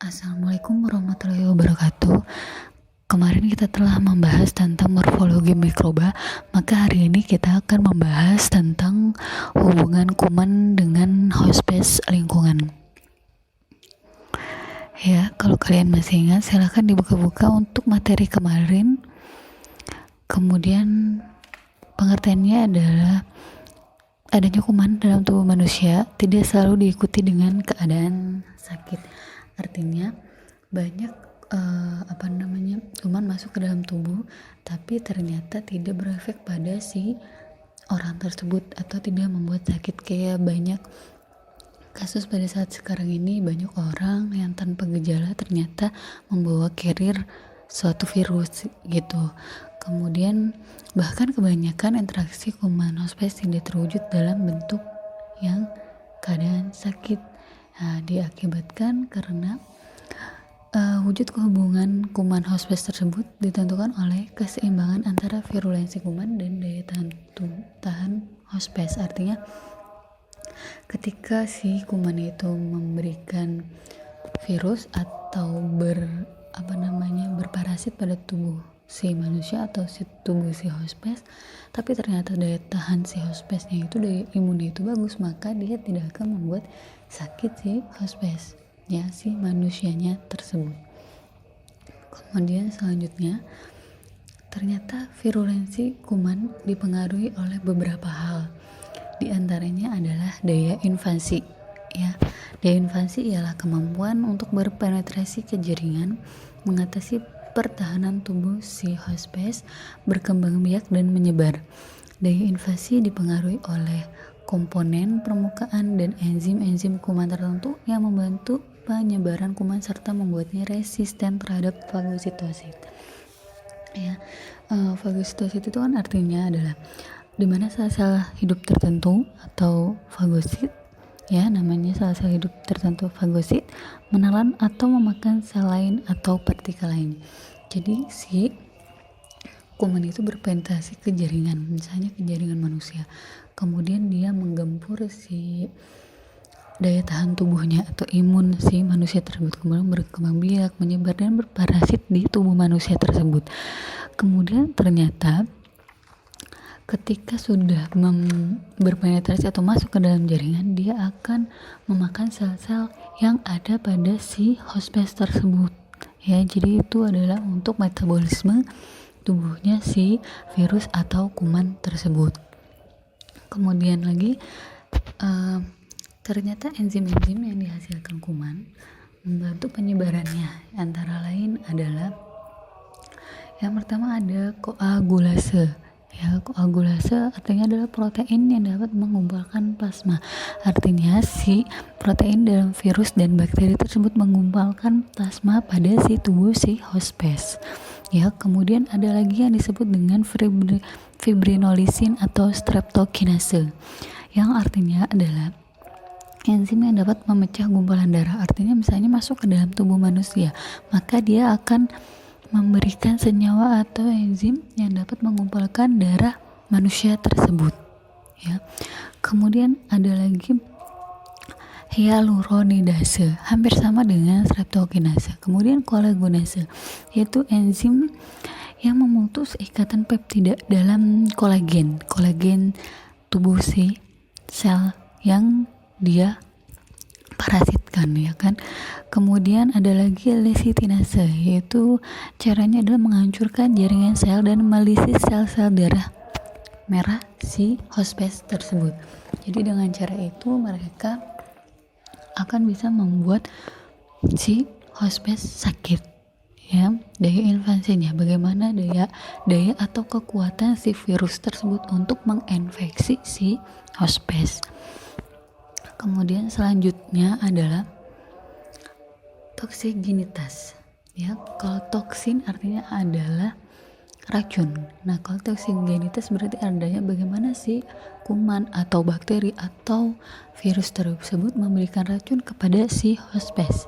Assalamualaikum warahmatullahi wabarakatuh. Kemarin kita telah membahas tentang morfologi mikroba, maka hari ini kita akan membahas tentang hubungan kuman dengan hospes lingkungan. Ya, kalau kalian masih ingat, silahkan dibuka-buka untuk materi kemarin. Kemudian pengertiannya adalah adanya kuman dalam tubuh manusia tidak selalu diikuti dengan keadaan sakit. Artinya banyak kuman masuk ke dalam tubuh tapi ternyata tidak berefek pada si orang tersebut atau tidak membuat sakit. Kayak banyak kasus pada saat sekarang ini, banyak orang yang tanpa gejala ternyata membawa carrier suatu virus gitu. Kemudian bahkan kebanyakan interaksi kuman hospes tidak terwujud dalam bentuk yang keadaan sakit. Diakibatkan karena wujud kehubungan kuman hospes tersebut ditentukan oleh keseimbangan antara virulensi kuman dan daya tahan hospes. Artinya ketika si kuman itu memberikan virus atau berparasit pada tubuh si manusia atau tubuh si hospes, tapi ternyata daya tahan si hospesnya itu, daya imunnya itu bagus, maka dia tidak akan membuat sakit si hospes ya, si manusianya tersebut. Kemudian selanjutnya, ternyata virulensi kuman dipengaruhi oleh beberapa hal. Di antaranya adalah daya invasi ya. Daya invasi ialah kemampuan untuk berpenetrasi ke jaringan, mengatasi pertahanan tubuh si hospes, berkembang biak dan menyebar. Daya invasi dipengaruhi oleh komponen permukaan dan enzim-enzim kuman tertentu yang membantu penyebaran kuman serta membuatnya resisten terhadap fagositosit. Ya, fagositosit itu kan artinya adalah dimana sel-sel hidup tertentu atau fagosit, ya namanya sel-sel hidup tertentu fagosit, menelan atau memakan sel lain atau partikel lain. Jadi si kuman itu berpenetrasi ke jaringan, misalnya ke jaringan manusia, kemudian dia menggempur si daya tahan tubuhnya atau imun si manusia tersebut, kemudian berkembang biak, menyebar dan berparasit di tubuh manusia tersebut. Kemudian ternyata ketika sudah berpenetrasi atau masuk ke dalam jaringan, dia akan memakan sel-sel yang ada pada si hospes tersebut ya. Jadi itu adalah untuk metabolisme tubuhnya si virus atau kuman tersebut. Kemudian lagi ternyata enzim-enzim yang dihasilkan kuman membantu penyebarannya. Antara lain adalah yang pertama ada koagulase. Ya, koagulase artinya adalah protein yang dapat mengumpulkan plasma. Artinya si protein dalam virus dan bakteri tersebut mengumpulkan plasma pada si tubuh si hospes. Ya, kemudian ada lagi yang disebut dengan fibrinolisin atau streptokinase, yang artinya adalah enzim yang dapat memecah gumpalan darah. Artinya misalnya masuk ke dalam tubuh manusia, maka dia akan memberikan senyawa atau enzim yang dapat mengumpulkan darah manusia tersebut ya. Kemudian ada lagi hyaluronidase, hampir sama dengan streptokinase. Kemudian kolagenase, yaitu enzim yang memutus ikatan peptida dalam kolagen tubuh si sel yang dia parasitkan ya kan. Kemudian ada lagi lesitinase, yaitu caranya adalah menghancurkan jaringan sel dan melisis sel-sel darah merah si hospes tersebut. Jadi dengan cara itu mereka akan bisa membuat si hospes sakit ya. Daya invasinya, bagaimana daya atau kekuatan si virus tersebut untuk menginfeksi si hospes. Kemudian selanjutnya adalah toksigenitas ya. Kalau toksin artinya adalah racun. Nah, kalau toksigenitas berarti adanya bagaimana si kuman atau bakteri atau virus tersebut memberikan racun kepada si hospes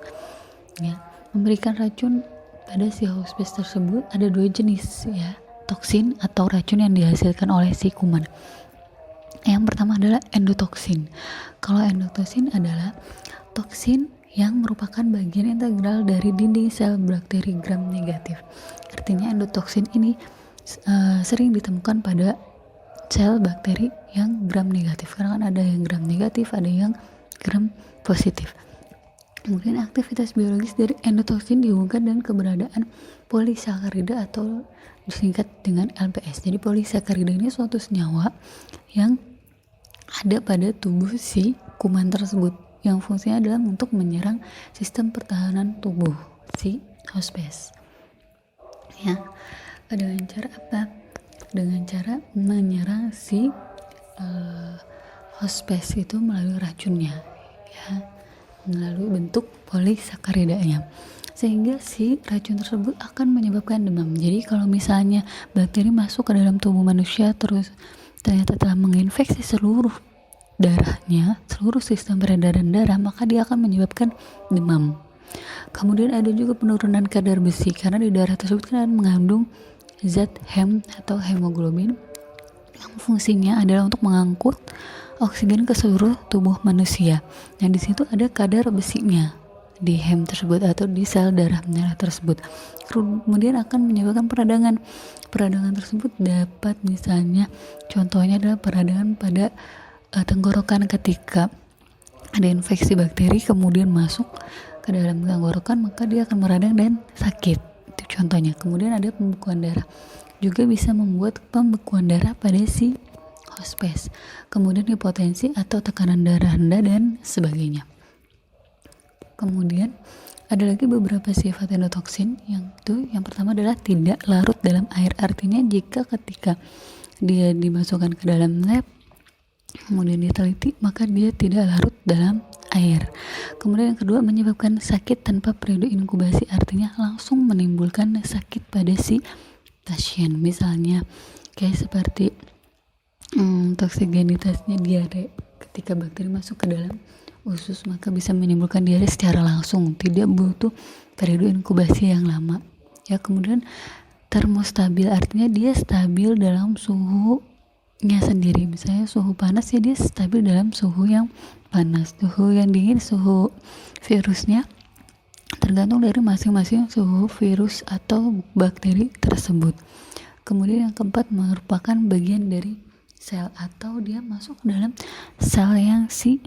ya. Memberikan racun pada si hospes tersebut ada dua jenis ya, toksin atau racun yang dihasilkan oleh si kuman. Yang pertama adalah endotoksin. Kalau endotoksin adalah toksin yang merupakan bagian integral dari dinding sel bakteri gram negatif. Artinya endotoksin ini sering ditemukan pada sel bakteri yang gram negatif, karena kan ada yang gram negatif, ada yang gram positif. Kemudian aktivitas biologis dari endotoksin dihubungkan dengan keberadaan polisakarida atau disingkat dengan LPS. Jadi polisakarida ini suatu senyawa yang ada pada tubuh si kuman tersebut, yang fungsinya adalah untuk menyerang sistem pertahanan tubuh si hospes. Ya, dengan cara apa? Dengan cara menyerang si hospes itu melalui racunnya, ya, melalui bentuk polisacaridanya, sehingga si racun tersebut akan menyebabkan demam. Jadi kalau misalnya bakteri masuk ke dalam tubuh manusia terus ternyata telah menginfeksi seluruh darahnya, seluruh sistem peredaran darah, maka dia akan menyebabkan demam. Kemudian ada juga penurunan kadar besi, karena di darah tersebut kan mengandung zat hem atau hemoglobin yang fungsinya adalah untuk mengangkut oksigen ke seluruh tubuh manusia. Nah, di situ ada kadar besinya di hem tersebut atau di sel darah merah tersebut. Kemudian akan menyebabkan peradangan. Peradangan tersebut dapat misalnya contohnya adalah peradangan pada tenggorokan ketika ada infeksi bakteri kemudian masuk ke dalam tenggorokan, maka dia akan meradang dan sakit. Itu contohnya. Kemudian ada pembekuan darah. Juga bisa membuat pembekuan darah pada si hospes. Kemudian hipotensi atau tekanan darah rendah dan sebagainya. Kemudian ada lagi beberapa sifat endotoksin, yang pertama adalah tidak larut dalam air. Artinya jika ketika dia dimasukkan ke dalam lab kemudian diteliti, maka dia tidak larut dalam air. Kemudian yang kedua, menyebabkan sakit tanpa periode inkubasi, artinya langsung menimbulkan sakit pada si pasien. Misalnya kayak seperti toksigenitasnya diare, ketika bakteri masuk ke dalam usus maka bisa menimbulkan diare secara langsung, tidak butuh periode inkubasi yang lama. Ya, kemudian termostabil, artinya dia stabil dalam suhunya sendiri. Misalnya suhu panas, ya dia stabil dalam suhu yang panas. Suhu yang dingin, suhu virusnya tergantung dari masing-masing suhu virus atau bakteri tersebut. Kemudian yang keempat, merupakan bagian dari sel atau dia masuk ke dalam sel yang si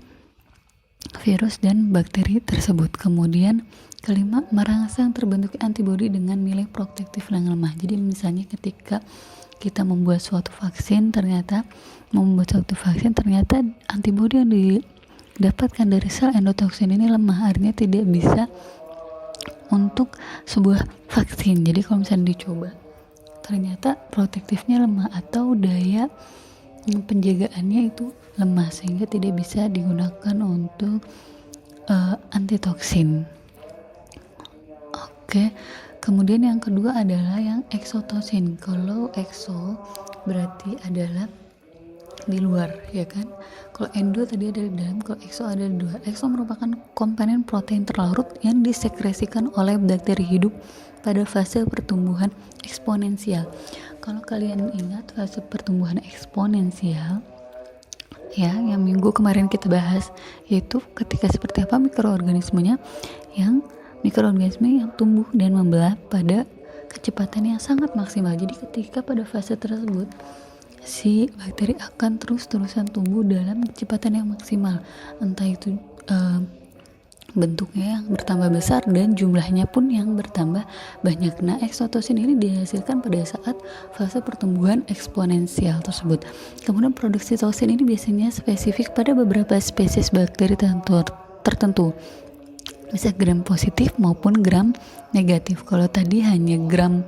virus dan bakteri tersebut. Kemudian kelima, merangsang terbentuk antibodi dengan nilai protektif yang lemah. Jadi misalnya ketika kita membuat suatu vaksin, ternyata antibodi yang didapatkan dari sel endotoksin ini lemah, artinya tidak bisa untuk sebuah vaksin. Jadi kalau misalnya dicoba ternyata protektifnya lemah atau daya penjagaannya itu lemah, sehingga tidak bisa digunakan untuk antitoksin. Oke, kemudian yang kedua adalah yang eksotosin. Kalau ekso berarti adalah di luar, ya kan? Kalau endo tadi ada di dalam, kalau ekso ada di luar. Ekso merupakan komponen protein terlarut yang disekresikan oleh bakteri hidup pada fase pertumbuhan eksponensial. Kalau kalian ingat fase pertumbuhan eksponensial, ya, yang minggu kemarin kita bahas, yaitu ketika seperti apa mikroorganisme yang tumbuh dan membelah pada kecepatan yang sangat maksimal. Jadi ketika pada fase tersebut si bakteri akan terus-terusan tumbuh dalam kecepatan yang maksimal, entah itu bentuknya yang bertambah besar dan jumlahnya pun yang bertambah banyak. Nah, eksotosin ini dihasilkan pada saat fase pertumbuhan eksponensial tersebut. Kemudian produksi toksin ini biasanya spesifik pada beberapa spesies bakteri tertentu, bisa gram positif maupun gram negatif. Kalau tadi hanya gram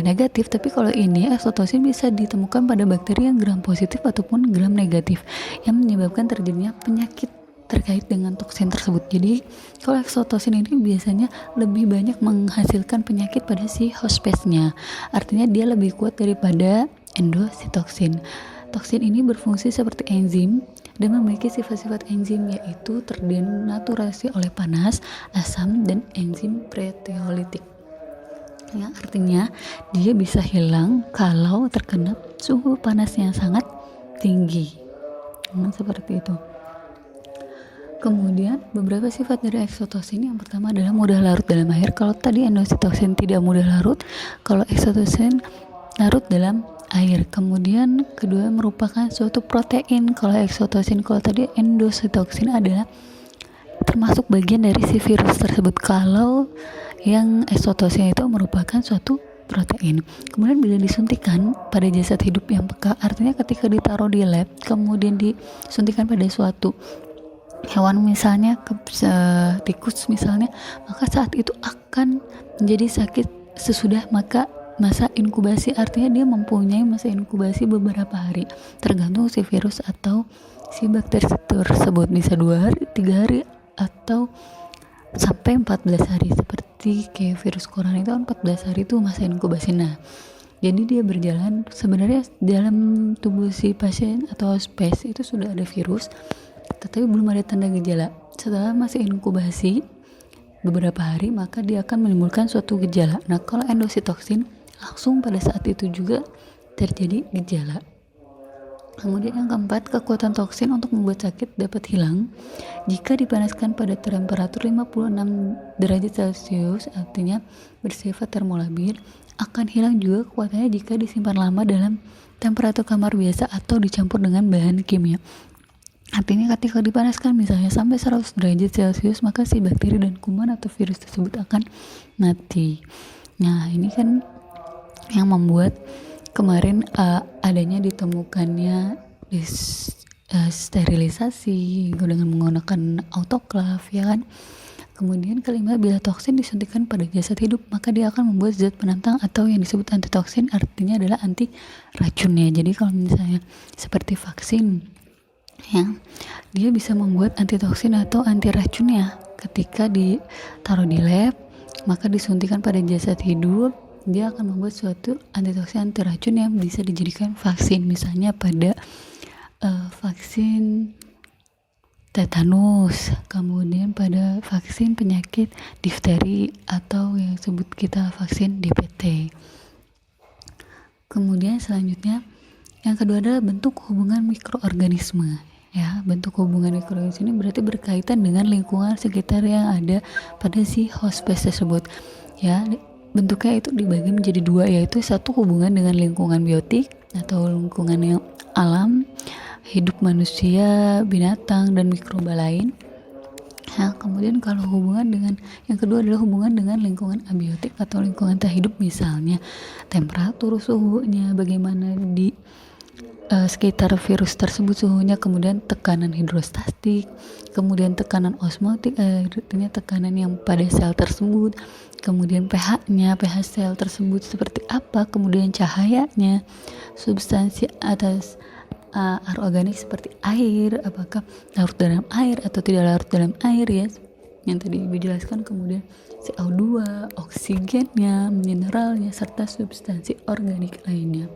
negatif, tapi kalau ini eksotosin bisa ditemukan pada bakteri yang gram positif ataupun gram negatif, yang menyebabkan terjadinya penyakit terkait dengan toksin tersebut. Jadi kalau eksotosin ini biasanya lebih banyak menghasilkan penyakit pada si hospesnya, artinya dia lebih kuat daripada endositoksin. Toksin ini berfungsi seperti enzim dan memiliki sifat-sifat enzim, yaitu terdenaturasi oleh panas, asam, dan enzim proteolitik, yang artinya dia bisa hilang kalau terkena suhu panas yang sangat tinggi. Seperti itu. Kemudian beberapa sifat dari eksotoksin, yang pertama adalah mudah larut dalam air. Kalau tadi endositoksin tidak mudah larut, kalau eksotoksin larut dalam air. Kemudian kedua merupakan suatu protein. Kalau eksotoksin, kalau tadi endositoksin adalah termasuk bagian dari si virus tersebut. Kalau yang eksotoksin itu merupakan suatu protein. Kemudian bila disuntikan pada jasad hidup yang peka, artinya ketika ditaruh di lab kemudian disuntikan pada suatu hewan, misalnya tikus misalnya, maka saat itu akan menjadi sakit sesudah masa inkubasi. Artinya dia mempunyai masa inkubasi beberapa hari, tergantung si virus atau si bakteri tersebut, bisa 2 hari, 3 hari, atau sampai 14 hari. Seperti kayak virus corona itu 14 hari itu masa inkubasi. Nah, jadi dia berjalan sebenarnya dalam tubuh si pasien atau hospes itu sudah ada virus, tetapi belum ada tanda gejala. Setelah masih inkubasi beberapa hari, maka dia akan menimbulkan suatu gejala. Nah, kalau endositoksin langsung pada saat itu juga terjadi gejala. Kemudian yang keempat, kekuatan toksin untuk membuat sakit dapat hilang jika dipanaskan pada temperatur 56 derajat Celcius, artinya bersifat termolabil. Akan hilang juga kekuatannya jika disimpan lama dalam temperatur kamar biasa atau dicampur dengan bahan kimia. Artinya ketika dipanaskan misalnya sampai 100 derajat Celcius, maka si bakteri dan kuman atau virus tersebut akan mati. Nah, ini kan yang membuat kemarin adanya ditemukannya sterilisasi dengan menggunakan autoklaf, ya kan. Kemudian kelima, bila toksin disuntikan pada jasad hidup, maka dia akan membuat zat penantang atau yang disebut antitoksin, artinya adalah anti racunnya. Jadi kalau misalnya seperti vaksin, ya, dia bisa membuat antitoksin atau anti racunnya. Ketika ditaruh di lab, maka disuntikan pada jasad hidup, dia akan membuat suatu antitoksin anti racun yang bisa dijadikan vaksin. Misalnya pada vaksin tetanus, kemudian pada vaksin penyakit difteri, atau yang sebut kita vaksin DPT. Kemudian selanjutnya yang kedua adalah bentuk hubungan mikroorganisme. Ya, bentuk hubungan mikroorganisme ini berarti berkaitan dengan lingkungan sekitar yang ada pada si hospes tersebut. Ya, bentuknya itu dibagi menjadi 2, yaitu satu hubungan dengan lingkungan biotik atau lingkungan yang alam, hidup manusia, binatang, dan mikroba lain. Nah, kemudian kalau hubungan dengan yang kedua adalah hubungan dengan lingkungan abiotik atau lingkungan tak hidup, misalnya temperatur, suhunya, bagaimana di sekitar virus tersebut suhunya, kemudian tekanan hidrostatik, kemudian tekanan osmotik, artinya tekanan yang pada sel tersebut, kemudian pH-nya, pH sel tersebut seperti apa, kemudian cahayanya, substansi atas organik seperti air, apakah larut dalam air atau tidak larut dalam air, ya, yang tadi dijelaskan, kemudian CO2, oksigennya, mineralnya, serta substansi organik lainnya.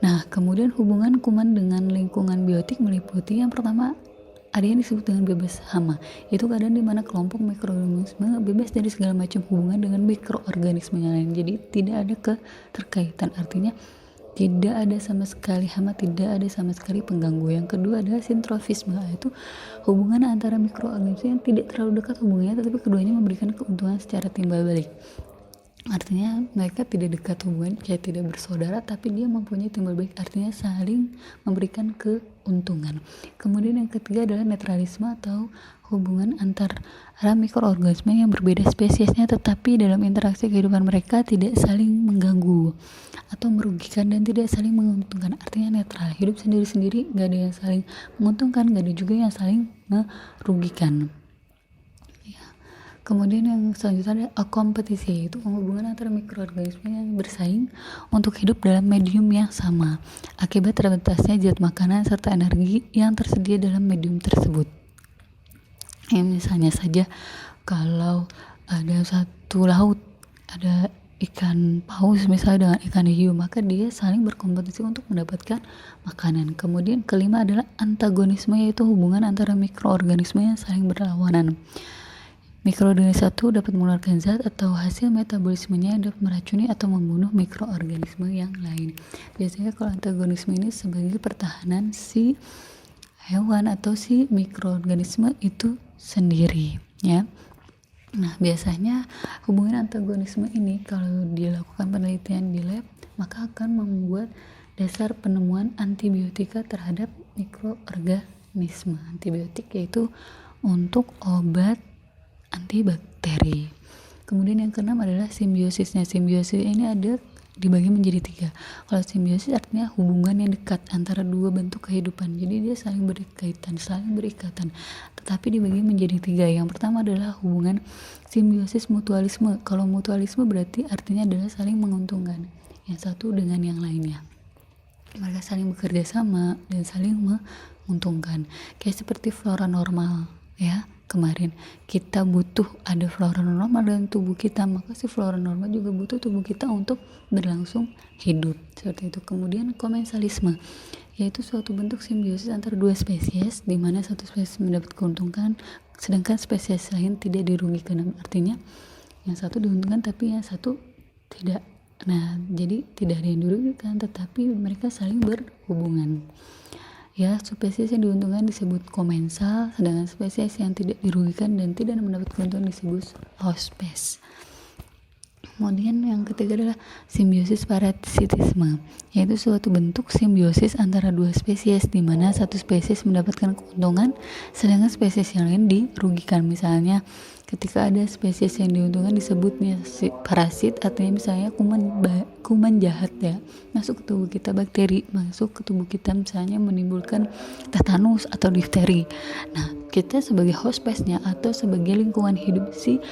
Nah, kemudian hubungan kuman dengan lingkungan biotik meliputi yang pertama ada yang disebut dengan bebas hama. Itu keadaan di mana kelompok mikroorganisme bebas dari segala macam hubungan dengan mikroorganisme yang lain. Jadi tidak ada keterkaitan, artinya tidak ada sama sekali hama, tidak ada sama sekali pengganggu. Yang kedua adalah sintrofisme, yaitu hubungan antara mikroorganisme yang tidak terlalu dekat hubungannya, tetapi keduanya memberikan keuntungan secara timbal balik. Artinya mereka tidak dekat hubungan, kayak tidak bersaudara, tapi dia mempunyai timbal balik, artinya saling memberikan keuntungan. Kemudian yang ketiga adalah netralisme atau hubungan antara mikroorganisme yang berbeda spesiesnya, tetapi dalam interaksi kehidupan mereka tidak saling mengganggu atau merugikan dan tidak saling menguntungkan. Artinya netral, hidup sendiri-sendiri, gak ada yang saling menguntungkan, gak ada juga yang saling merugikan. Kemudian yang selanjutnya ada kompetisi, yaitu hubungan antara mikroorganisme yang bersaing untuk hidup dalam medium yang sama akibat terbatasnya zat makanan serta energi yang tersedia dalam medium tersebut. Ya, misalnya saja kalau ada satu laut, ada ikan paus misalnya dengan ikan hiu, maka dia saling berkompetisi untuk mendapatkan makanan. Kemudian kelima adalah antagonisme, yaitu hubungan antara mikroorganisme yang saling berlawanan. Mikroorganisme satu dapat mengeluarkan zat atau hasil metabolismenya yang dapat meracuni atau membunuh mikroorganisme yang lain. Biasanya kalau antagonisme ini sebagai pertahanan si hewan atau si mikroorganisme itu sendiri ya. Nah, biasanya hubungan antagonisme ini kalau dilakukan penelitian di lab, maka akan membuat dasar penemuan antibiotika terhadap mikroorganisme. Antibiotik yaitu untuk obat antibakteri. Kemudian yang keenam adalah simbiosisnya. Simbiosis ini ada dibagi menjadi 3. Kalau simbiosis artinya hubungan yang dekat antara dua bentuk kehidupan. Jadi dia saling berikatan. Tetapi dibagi menjadi 3. Yang pertama adalah hubungan simbiosis mutualisme. Kalau mutualisme berarti artinya adalah saling menguntungkan yang satu dengan yang lainnya. Mereka saling bekerja sama dan saling menguntungkan. Kayak seperti flora normal ya. Kemarin kita butuh ada flora normal dalam tubuh kita, maka si flora normal juga butuh tubuh kita untuk berlangsung hidup seperti itu. Kemudian komensalisme yaitu suatu bentuk simbiosis antara dua spesies di mana satu spesies mendapat keuntungan sedangkan spesies lain tidak dirugikan. Artinya yang satu diuntungkan tapi yang satu tidak. Nah, jadi tidak ada yang dirugikan tetapi mereka saling berhubungan. Ya, spesies yang diuntungkan disebut komensal, sedangkan spesies yang tidak dirugikan dan tidak mendapat keuntungan disebut hospes. Kemudian yang ketiga adalah simbiosis parasitisme, yaitu suatu bentuk simbiosis antara dua spesies di mana satu spesies mendapatkan keuntungan sedangkan spesies yang lain dirugikan. Misalnya ketika ada spesies yang diuntungkan disebutnya parasit, artinya misalnya kuman jahat ya masuk ke tubuh kita, bakteri masuk ke tubuh kita misalnya menimbulkan tetanus atau difteri. Nah, kita sebagai hospesnya atau sebagai lingkungan hidup si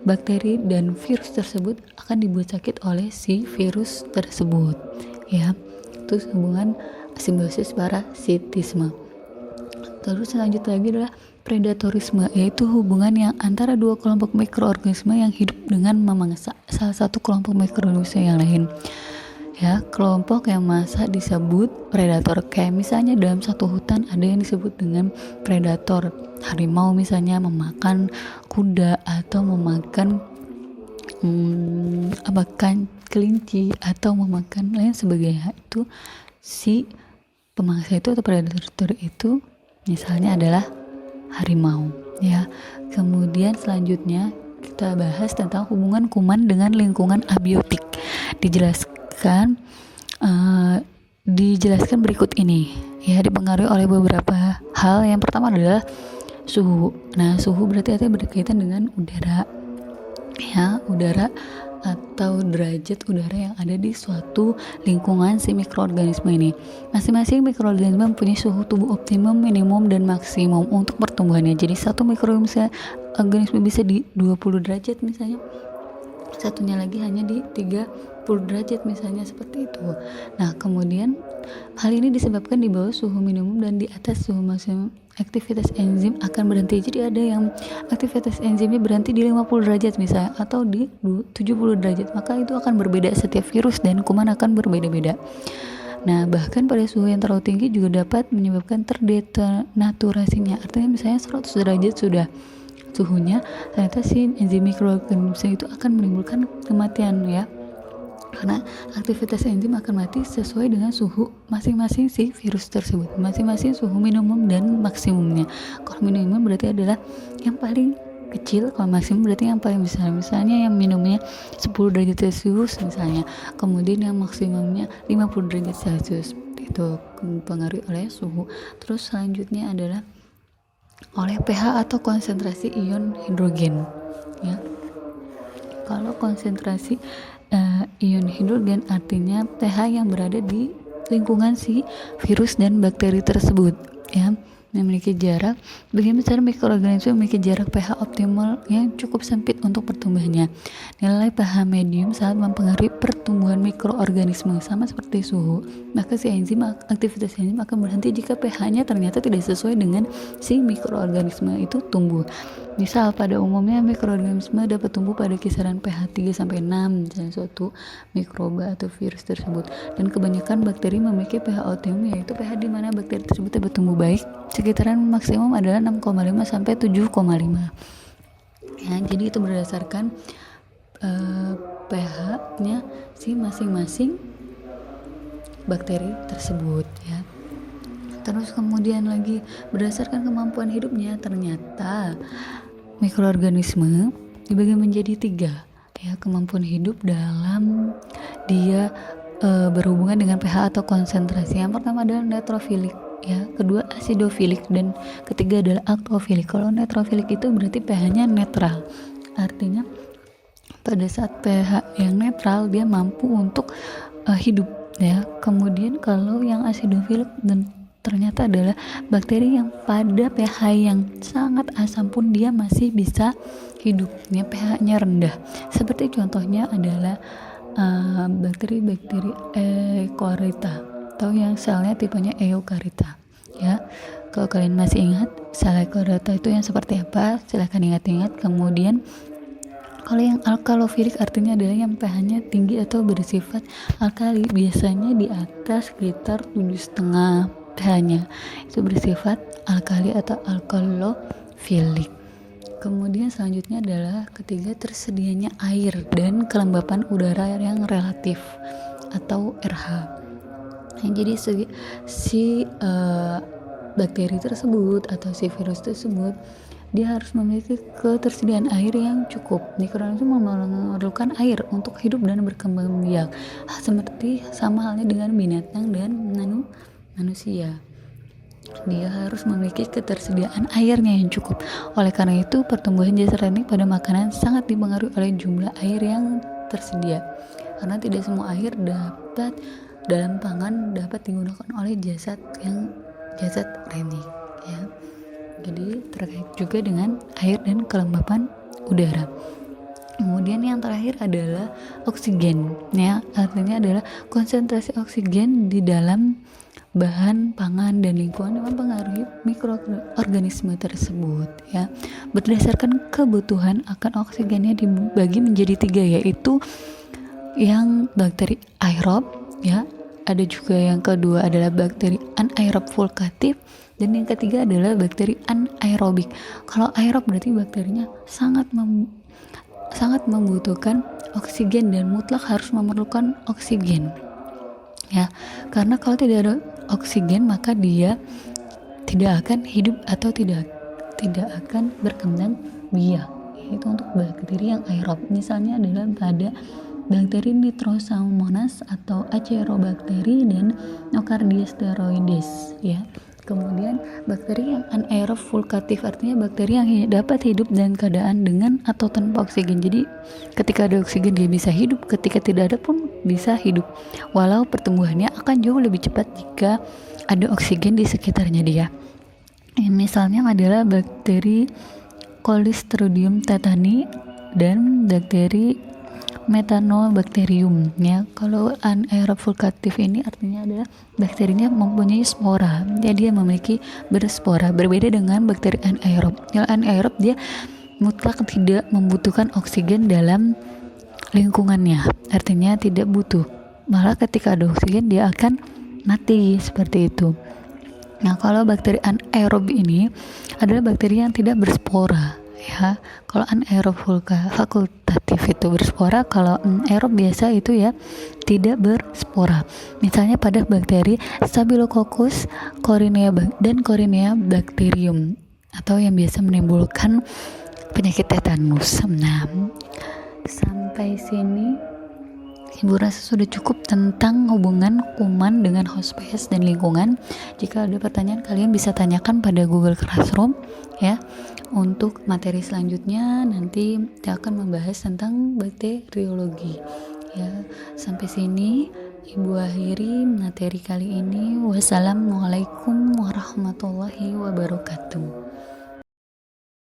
bakteri dan virus tersebut akan dibuat sakit oleh si virus tersebut ya. Itu hubungan simbiosis parasitisme. Terus lanjut lagi adalah predatorisme, yaitu hubungan yang antara dua kelompok mikroorganisme yang hidup dengan memangsa salah satu kelompok mikroorganisme yang lain ya. Kelompok yang mangsa disebut predator. Kayak misalnya dalam satu hutan ada yang disebut dengan predator. Harimau misalnya memakan kuda atau memakan kelinci atau memakan lain sebagainya. Itu si pemangsa itu atau predator itu misalnya adalah harimau ya. Kemudian selanjutnya kita bahas tentang hubungan kuman dengan lingkungan abiotik. Dijelaskan berikut ini ya, dipengaruhi oleh beberapa hal. Yang pertama adalah suhu. Nah, suhu berarti artinya berkaitan dengan udara ya, udara atau derajat udara yang ada di suatu lingkungan si mikroorganisme ini. Masing-masing mikroorganisme mempunyai suhu tubuh optimum, minimum, dan maksimum untuk pertumbuhannya. Jadi satu mikroorganisme bisa di 20 derajat misalnya, satunya lagi hanya di 30 derajat misalnya, seperti itu. Nah, kemudian hal ini disebabkan di bawah suhu minimum dan di atas suhu maksimum aktivitas enzim akan berhenti. Jadi ada yang aktivitas enzimnya berhenti di 50 derajat misalnya atau di 70 derajat, maka itu akan berbeda. Setiap virus dan kuman akan berbeda-beda. Nah, bahkan pada suhu yang terlalu tinggi juga dapat menyebabkan terdenaturasinya. Artinya misalnya 100 derajat sudah suhunya, ternyata si enzim mikroorganisme itu akan menimbulkan kematian ya. Karena aktivitas enzim akan mati sesuai dengan suhu masing-masing si virus tersebut, masing-masing suhu minimum dan maksimumnya. Kalau minimum berarti adalah yang paling kecil, kalau maksimum berarti yang paling besar. Misalnya yang minimumnya 10 derajat Celcius misalnya, kemudian yang maksimumnya 50 derajat Celcius. Itu dipengaruhi oleh suhu. Terus selanjutnya adalah oleh pH atau konsentrasi ion hidrogen ya. Kalau konsentrasi ion hidrogen artinya pH yang berada di lingkungan si virus dan bakteri tersebut ya, memiliki jarak. Bagian besar mikroorganisme memiliki jarak pH optimal yang cukup sempit untuk pertumbuhannya. Nilai pH medium sangat mempengaruhi pertumbuhan mikroorganisme, sama seperti suhu. Maka si aktivitas enzim akan berhenti jika pH-nya ternyata tidak sesuai dengan si mikroorganisme itu tumbuh. Misal pada umumnya mikroorganisme dapat tumbuh pada kisaran pH 3-6 misalnya suatu mikroba atau virus tersebut, dan kebanyakan bakteri memiliki pH optimum, yaitu pH di mana bakteri tersebut dapat tumbuh baik. Sekitaran maksimum adalah 6,5 sampai 7,5 ya. Jadi itu berdasarkan pH-nya si masing-masing bakteri tersebut ya. Terus kemudian lagi berdasarkan kemampuan hidupnya, ternyata mikroorganisme dibagi menjadi 3 ya, kemampuan hidup dalam dia berhubungan dengan pH atau konsentrasi. Yang pertama adalah neutrofilik ya, kedua acidofilik, dan ketiga adalah alkofilik. Kalau neutrofilik itu berarti pH-nya netral, artinya pada saat pH yang netral dia mampu untuk hidup ya. Kemudian kalau yang acidofilik dan ternyata adalah bakteri yang pada pH yang sangat asam pun dia masih bisa hidupnya, pH-nya rendah. Seperti contohnya adalah bakteri-bakteri Eukaryota atau yang selnya tipenya eukaryota ya. Kalau kalian masih ingat sel Eukaryota itu yang seperti apa, silahkan ingat-ingat. Kemudian kalau yang alkalofilik artinya adalah yang pH-nya tinggi atau bersifat alkali, biasanya di atas sekitar 7,5 pH-nya, itu bersifat alkali atau alkalofilik. Kemudian selanjutnya adalah ketiga, tersedianya air dan kelembapan udara yang relatif atau RH. Jadi bakteri tersebut atau si virus tersebut dia harus memiliki ketersediaan air yang cukup. Mikroorganisme memerlukan air untuk hidup dan berkembang biak, seperti sama halnya dengan binatang dan manusia. Dia harus memiliki ketersediaan airnya yang cukup. Oleh karena itu, pertumbuhan jasad rennik pada makanan sangat dipengaruhi oleh jumlah air yang tersedia. Karena tidak semua air dalam pangan dapat digunakan oleh jasad rennik ya. Jadi terkait juga dengan air dan kelembapan udara. Kemudian yang terakhir adalah oksigen ya, artinya adalah konsentrasi oksigen di dalam bahan pangan dan lingkungan yang mempengaruhi mikroorganisme tersebut ya. Berdasarkan kebutuhan akan oksigennya dibagi menjadi 3, yaitu yang bakteri aerob ya, ada juga yang kedua adalah bakteri anaerob fakultatif, dan yang ketiga adalah bakteri anaerobik. Kalau aerob berarti bakterinya sangat membutuhkan oksigen dan mutlak harus memerlukan oksigen ya, karena kalau tidak ada oksigen maka dia tidak akan hidup atau tidak akan berkembang biak. Itu untuk bakteri yang aerob. Misalnya adalah pada bakteri Nitrosomonas atau Acerobacter dan Nocardia steroides ya. Kemudian bakteri yang anaerob fakultatif artinya bakteri yang dapat hidup dalam keadaan dengan atau tanpa oksigen. Jadi ketika ada oksigen dia bisa hidup, ketika tidak ada pun bisa hidup. Walau pertumbuhannya akan jauh lebih cepat jika ada oksigen di sekitarnya dia. Misalnya adalah bakteri Clostridium tetani dan bakteri Methanobacterium ya. Kalau anaerob fakultatif ini artinya adalah bakterinya mempunyai spora, jadi dia memiliki berspora, berbeda dengan bakteri anaerob. Yang anaerob dia mutlak tidak membutuhkan oksigen dalam lingkungannya, artinya tidak butuh, malah ketika ada oksigen dia akan mati seperti itu. Nah, kalau bakteri anaerob ini adalah bakteri yang tidak berspora ya. Kalau anaerob fakultatif itu berspora, kalau aerob biasa itu ya tidak berspora. Misalnya pada bakteri Staphylococcus corinea dan Corinea bacterium atau yang biasa menimbulkan penyakit tetanus. Nah, sampai sini Ibu rasa sudah cukup tentang hubungan kuman dengan hospes dan lingkungan. Jika ada pertanyaan kalian bisa tanyakan pada Google Classroom ya. Untuk materi selanjutnya nanti kita akan membahas tentang bakteriologi ya. Sampai sini Ibu akhiri materi kali ini. Wassalamualaikum warahmatullahi wabarakatuh.